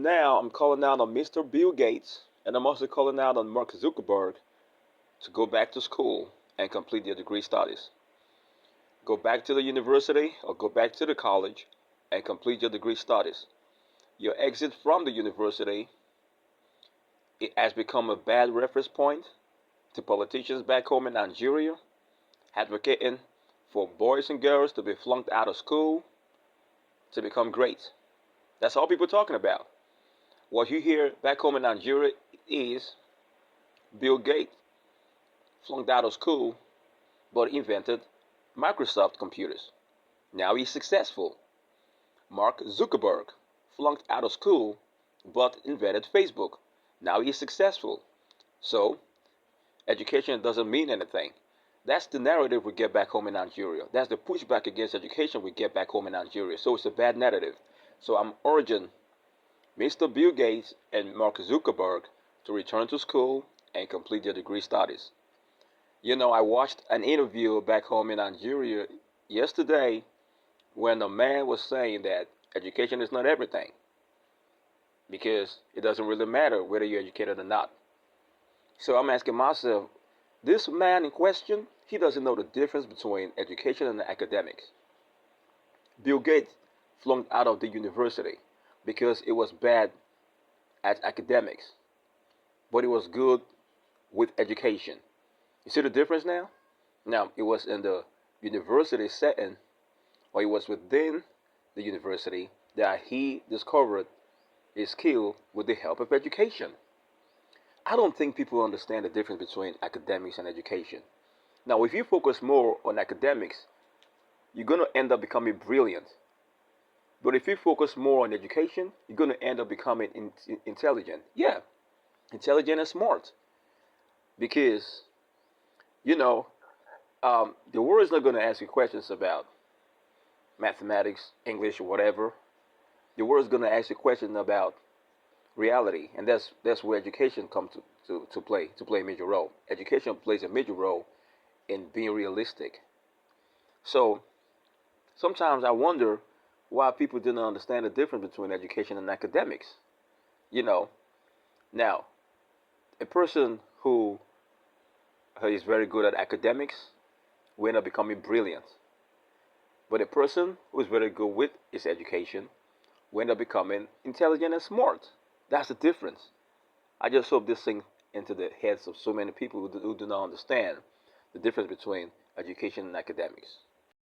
now I'm calling out on Mr. Bill Gates, and I'm also calling out on Mark Zuckerberg to go back to school and complete their degree studies. Go back to the university or go back to the college and complete your degree studies. Your exit from the university, it has become a bad reference point to politicians back home in Nigeria advocating for boys and girls to be flunked out of school to become great. That's all people are talking about. What you hear back home in Nigeria is Bill Gates flunked out of school but invented Microsoft computers. Now he's successful. Mark Zuckerberg flunked out of school but invented Facebook. Now he's successful. So, education doesn't mean anything. That's the narrative we get back home in Nigeria. That's the pushback against education we get back home in Nigeria. So it's a bad narrative. So I'm urging Mr. Bill Gates and Mark Zuckerberg to return to school and complete their degree studies. I watched an interview back home in Nigeria yesterday when a man was saying that education is not everything because it doesn't really matter whether you're educated or not. So I'm asking myself, this man in question, he doesn't know the difference between education and academics. Bill Gates flunked out of the university because it was bad at academics, but it was good with education. You see the difference now? Now, it was in the university setting, or it was within the university that he discovered his skill with the help of education. I don't think people understand the difference between academics and education. Now, if you focus more on academics, you're going to end up becoming brilliant. But if you focus more on education, you're going to end up becoming intelligent. Yeah, intelligent and smart. Because, you know, the world is not going to ask you questions about mathematics, English, or whatever. The world is going to ask you questions about reality, and that's where education comes to play a major role. Education plays a major role in being realistic. So sometimes I wonder why people didn't understand the difference between education and academics. You know, now a person who is very good at academics will end up becoming brilliant, but a person who is very good with his education will end up becoming intelligent and smart. That's the difference. I just hope this thing into the heads of so many people who do not understand the difference between education and academics.